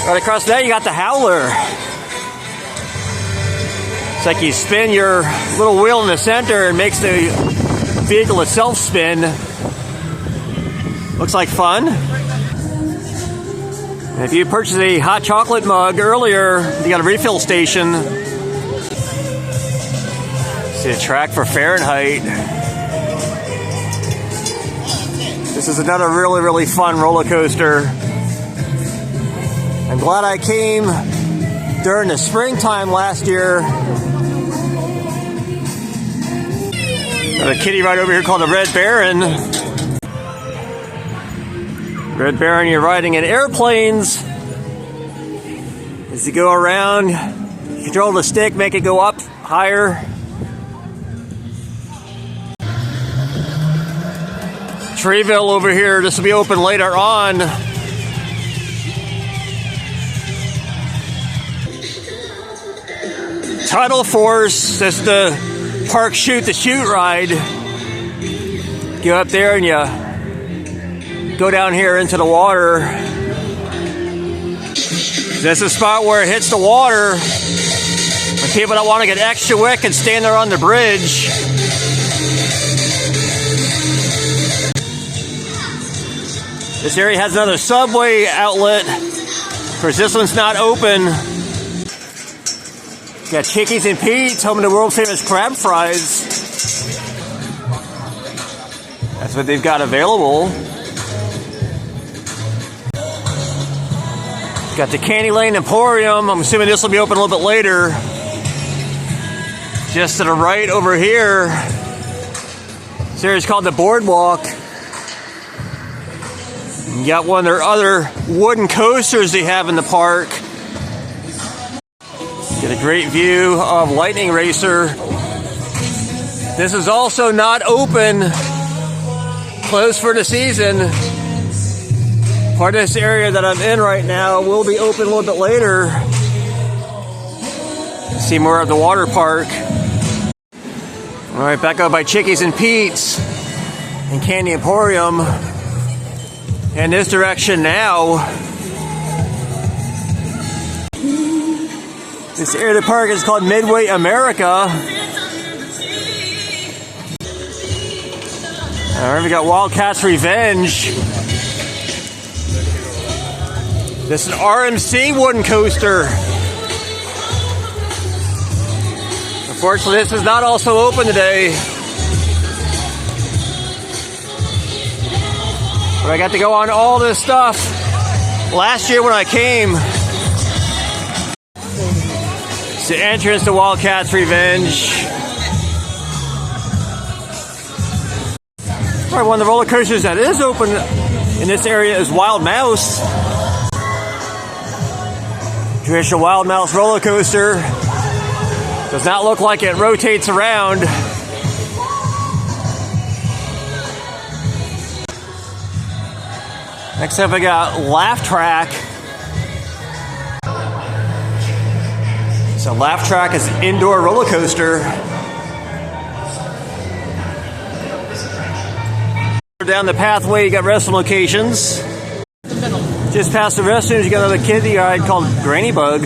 Right across that, you got the Howler. It's like you spin your little wheel in the center and makes the vehicle itself spin. Looks like fun. And if you purchased a hot chocolate mug earlier, you got a refill station. See a track for Fahrenheit. This is another really, really fun roller coaster. I'm glad I came during the springtime last year. Got a kiddie ride over here called the Red Baron. Red Baron, you're riding in airplanes. As you go around, you control the stick, make it go up higher. Treeville over here, this will be open later on. Tidal Force, that's the park shoot the chute ride. Go up there and you go down here into the water. This is a spot where it hits the water. When people that want to get extra wet can stand there on the bridge. This area has another Subway outlet. Of course, this one's not open. Got Chickies and Pete's, home of the world famous crab fries. That's what they've got available. Got the Candy Lane Emporium. I'm assuming this will be open a little bit later. Just to the right over here, this area is called the Boardwalk. You got one of their other wooden coasters they have in the park. Get a great view of Lightning Racer. This is also not open, closed for the season. Part of this area that I'm in right now will be open a little bit later. See more of the water park. All right, back up by Chickies and Pete's and Candy Emporium. In this direction now. This area of the park is called Midway America. All right, we got Wildcat's Revenge. This is an RMC wooden coaster. Unfortunately, this is not also open today. But I got to go on all this stuff last year when I came. It's the entrance to Wildcat's Revenge. All right, one of the roller coasters that is open in this area is Wild Mouse. Traditional Wild Mouse roller coaster. Does not look like it rotates around. Next up, I got Laff Trakk. So Laff Trakk is an indoor roller coaster. Down the pathway, you got restroom locations. Just past the restrooms, you got another kiddie ride called Granny Bug.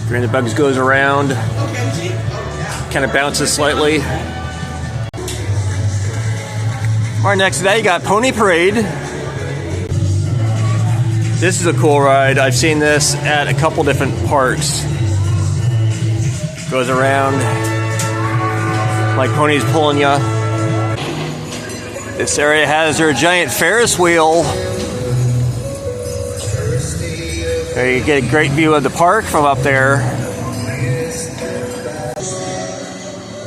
Granny Bug goes around, kind of bounces slightly. Right next to that, you got Pony Parade. This is a cool ride. I've seen this at a couple different parks. Goes around like ponies pulling ya. This area has their giant Ferris wheel. There you get a great view of the park from up there.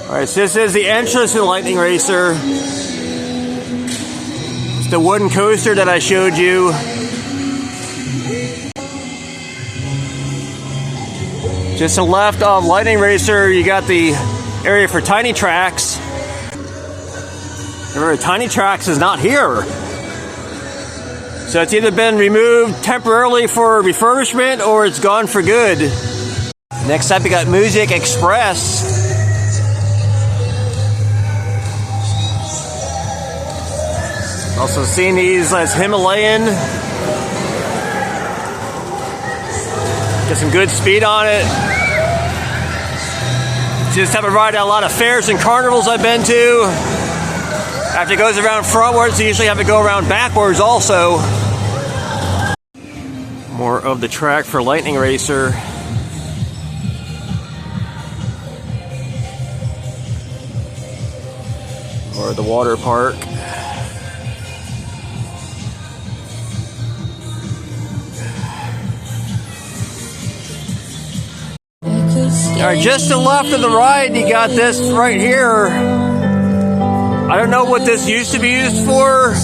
Alright, so this is the entrance to the Lightning Racer. It's the wooden coaster that I showed you. Just to the left of Lightning Racer, you got the area for Tiny Tracks. Remember, Tiny Tracks is not here. So it's either been removed temporarily for refurbishment or it's gone for good. Next up, you got Music Express. Also seen these as Himalayan. Get some good speed on it. Just have a ride at a lot of fairs and carnivals I've been to. After it goes around frontwards, you usually have to go around backwards also. More of the track for Lightning Racer. Or the water park. Alright, just to the left of the ride, you got this right here. I don't know what this used to be used for,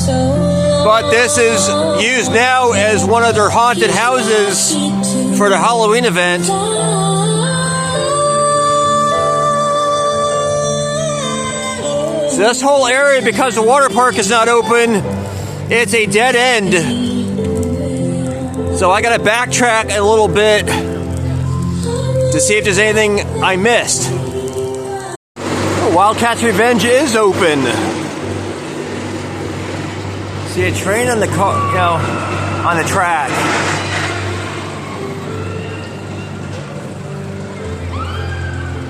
but this is used now as one of their haunted houses for the Halloween event. So this whole area, because the water park is not open, it's a dead end. So I gotta backtrack a little bit to see if there's anything I missed. Wildcat's Revenge is open. See a train on the on the track.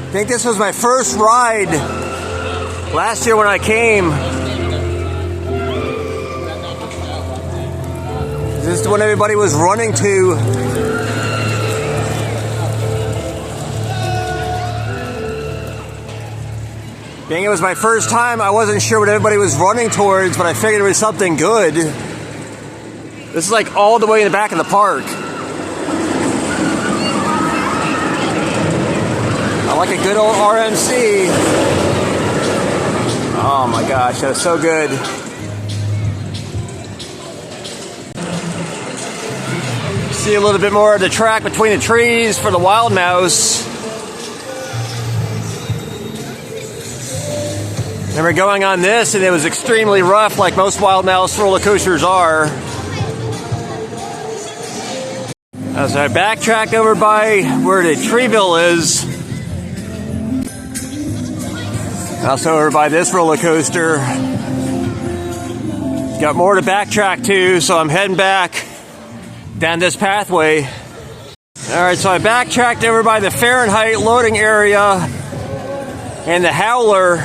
I think this was my first ride last year when I came. This is when everybody was running to. Being it was my first time, I wasn't sure what everybody was running towards, but I figured it was something good. This is like all the way in the back of the park. I like a good old RMC. Oh my gosh, that was so good. See a little bit more of the track between the trees for the Wild Mouse. Remember going on this and it was extremely rough like most Wild Mouse roller coasters are. As I backtracked over by where the Treeville is. Also over by this roller coaster. Got more to backtrack to, so I'm heading back down this pathway. Alright, so I backtracked over by the Fahrenheit loading area and the Howler.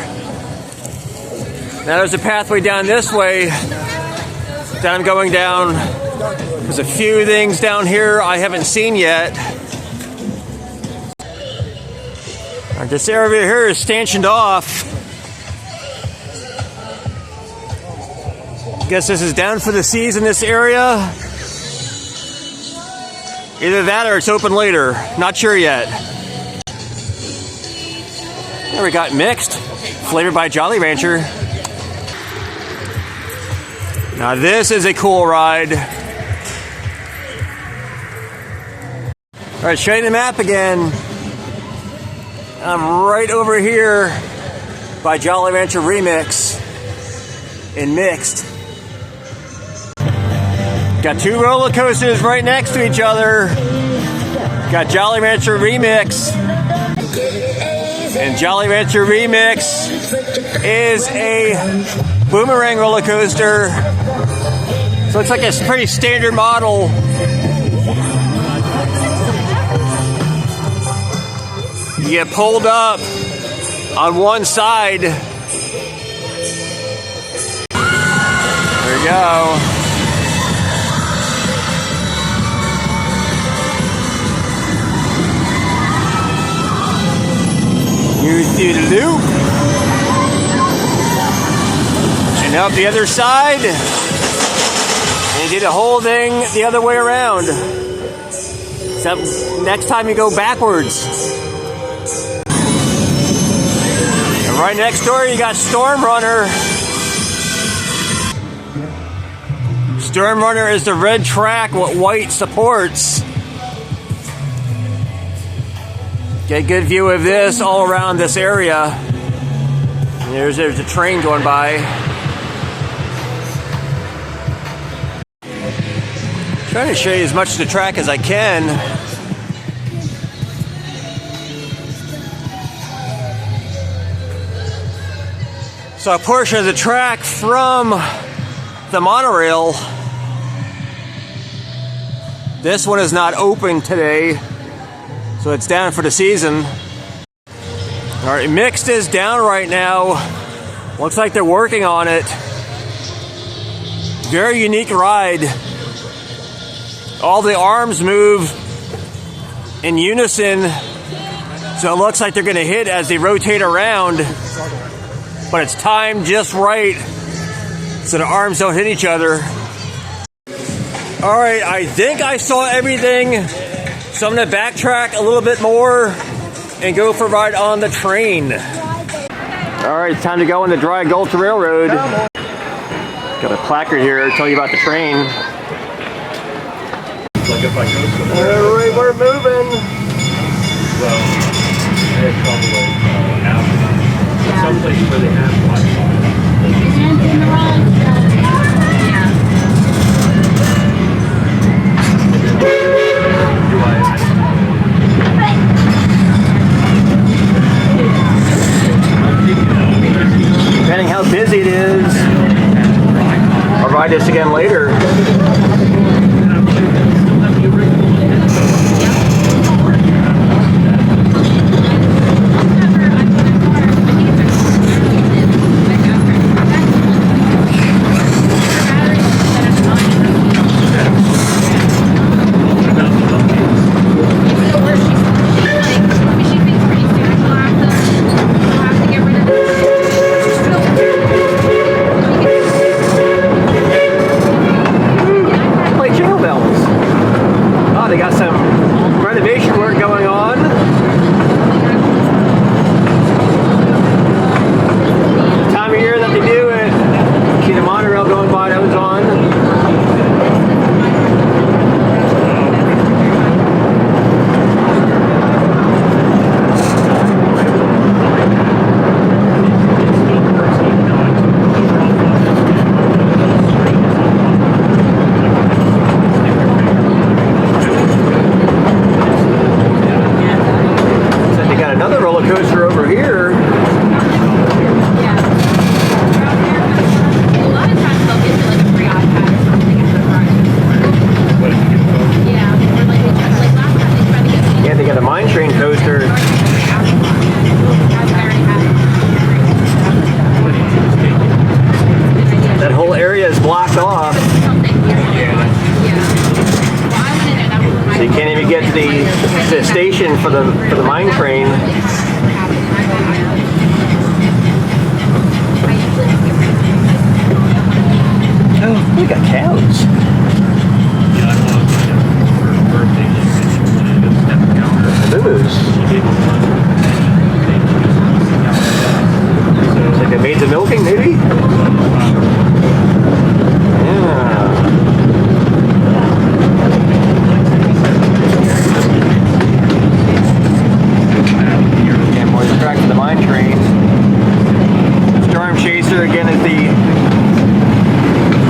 Now there's a pathway down this way that I'm going down. There's a few things down here I haven't seen yet. Right, this area over here is stanchioned off. Guess this is down for the season, this area. Either that or it's open later. Not sure yet. There we got mixed. Flavored by Jolly Rancher. Now this is a cool ride. Alright, showing the map again. I'm right over here by Jolly Rancher Remix in Mixed. Got two roller coasters right next to each other. Got Jolly Rancher Remix. And Jolly Rancher Remix is a boomerang roller coaster. So it's like a pretty standard model. You get pulled up on one side. There you go. You do the loop. And up the other side. And you do the whole thing the other way around. Except next time you go backwards. And right next door you got Storm Runner. Storm Runner is the red track with white supports. Get a good view of this all around this area. And there's a train going by. Trying to show you as much of the track as I can. So a portion of the track from the monorail. This one is not open today, so it's down for the season. All right, mixed is down right now. Looks like they're working on it. Very unique ride. All the arms move in unison, so it looks like they're going to hit as they rotate around, but it's timed just right so the arms don't hit each other. All right, I think I saw everything, so I'm going to backtrack a little bit more and go for a ride on the train. All right, it's time to go on the dry Gulch Railroad. Got a placard here to tell you about the train. Like if I go somewhere. All right, we're moving. Well, I had trouble with apps. Some places where they have Wi-Fi. And in the wrong Depending how busy it is, I'll ride this again later. The station for the mine train. Oh, we got cows. Moose. Looks like they made the milking, maybe? Yeah. Track to the mine train. Storm Chaser again is the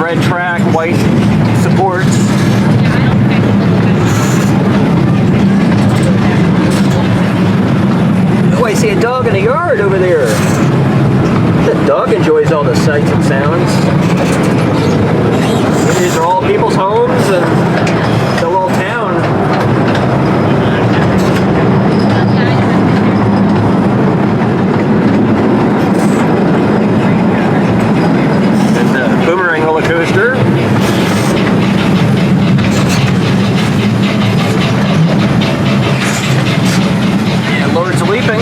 red track, white supports. Oh, I see a dog and a enjoys all the sights and sounds. These are all people's homes and the little town. And the boomerang roller coaster. And Lords of Leaping.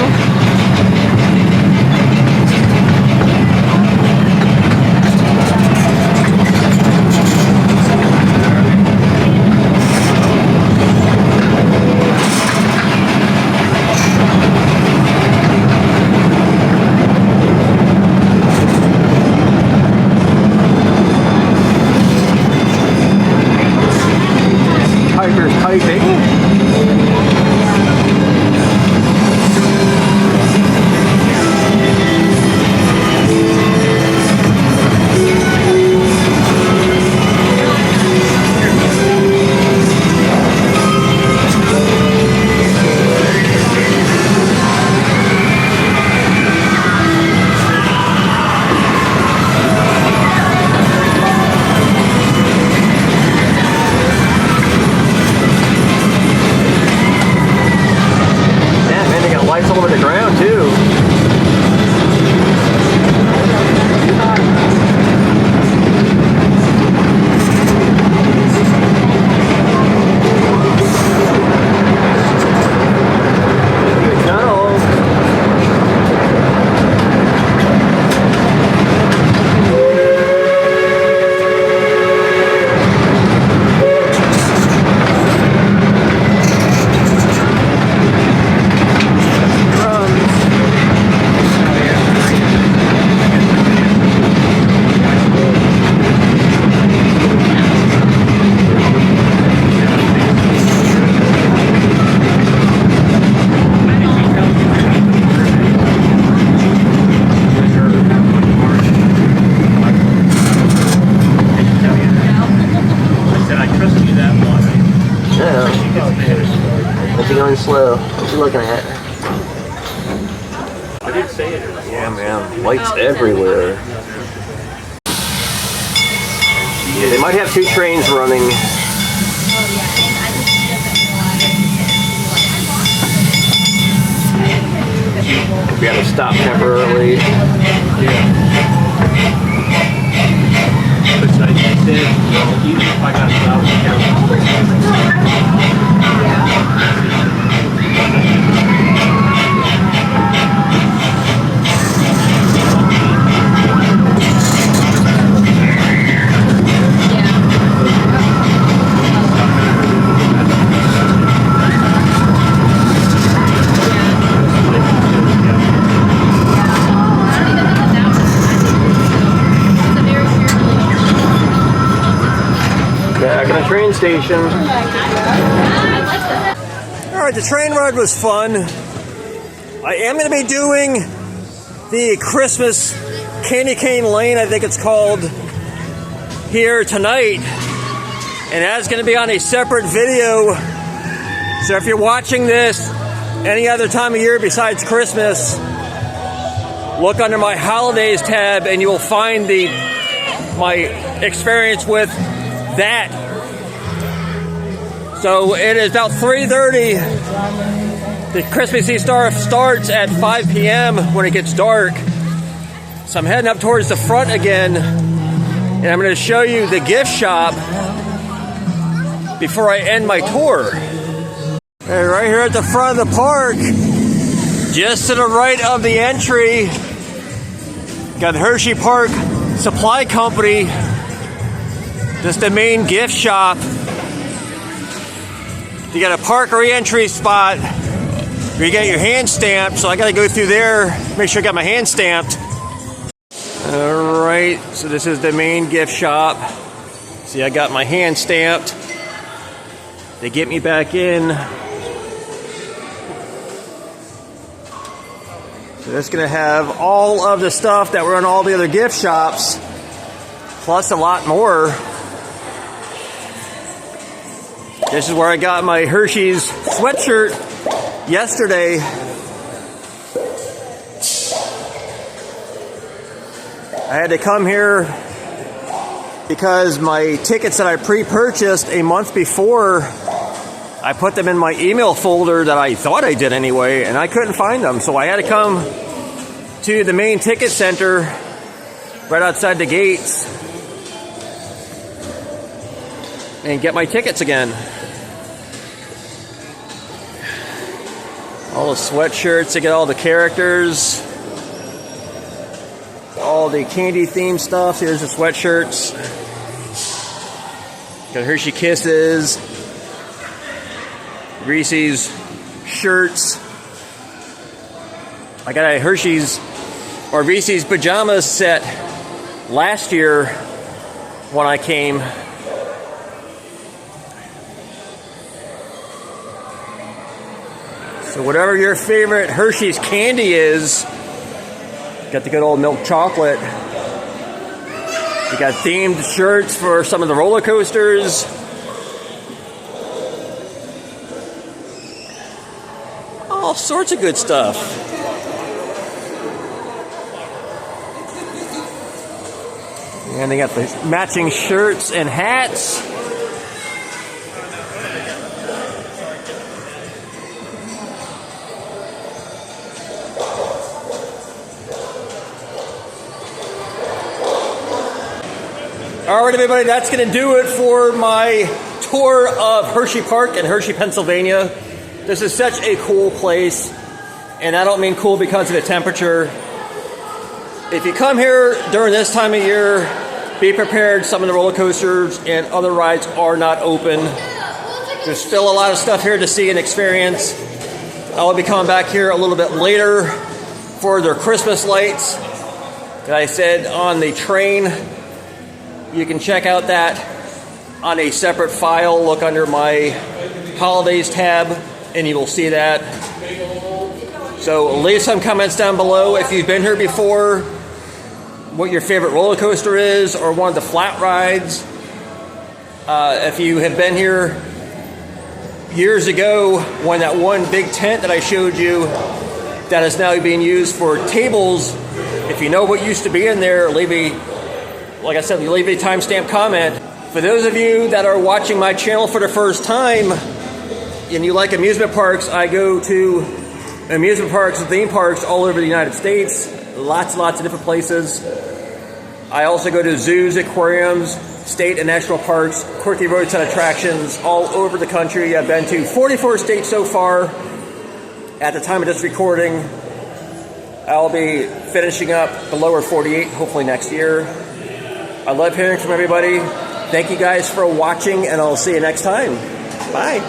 Slow. What you looking at? I didn't say it. Yeah, man. Lights everywhere. Yeah, they might have 2 trains running. We had to stop temporarily. Yeah. But I said, well, even if I got stopped, Back in the train station. Alright, the train ride was fun. I am going to be doing the Christmas Candy Cane Lane, I think it's called, here tonight. And that's going to be on a separate video. So if you're watching this any other time of year besides Christmas, look under my holidays tab and you will find my experience with that. So it is about 3:30. The Christmas Eve starts at 5 p.m. when it gets dark. So I'm heading up towards the front again, and I'm going to show you the gift shop before I end my tour. Okay, right here at the front of the park, just to the right of the entry, got the Hershey Park Supply Company. This is the main gift shop. You got a park re-entry spot where you get your hand stamped, so I got to go through there, make sure I got my hand stamped. Alright, so this is the main gift shop. See, I got my hand stamped. They get me back in. So that's going to have all of the stuff that were in all the other gift shops, plus a lot more. This is where I got my Hershey's sweatshirt yesterday. I had to come here because my tickets that I pre-purchased a month before, I put them in my email folder that I thought I did anyway, and I couldn't find them. So I had to come to the main ticket center right outside the gates and get my tickets again. All the sweatshirts to get all the characters, all the candy themed stuff. Here's the sweatshirts. Got Hershey Kisses, Reese's shirts. I got a Hershey's or Reese's pajamas set last year when I came. So whatever your favorite Hershey's candy is, got the good old milk chocolate. You got themed shirts for some of the roller coasters. All sorts of good stuff. And they got the matching shirts and hats. All right, everybody, that's going to do it for my tour of Hershey Park in Hershey, Pennsylvania. This is such a cool place, and I don't mean cool because of the temperature. If you come here during this time of year, be prepared. Some of the roller coasters and other rides are not open. There's still a lot of stuff here to see and experience. I'll be coming back here a little bit later for their Christmas lights. Like I said, on the train, you can check out that on a separate file. Look under my holidays tab and you will see that. So leave some comments down below if you've been here before, what your favorite roller coaster is, or one of the flat rides. If you have been here years ago when that one big tent that I showed you that is now being used for tables, if you know what used to be in there, leave a timestamp comment. For those of you that are watching my channel for the first time and you like amusement parks, I go to amusement parks and theme parks all over the United States. Lots of different places. I also go to zoos, aquariums, state and national parks, quirky roadside attractions all over the country. I've been to 44 states so far. At the time of this recording, I'll be finishing up the lower 48, hopefully next year. I love hearing from everybody. Thank you guys for watching, and I'll see you next time. Bye.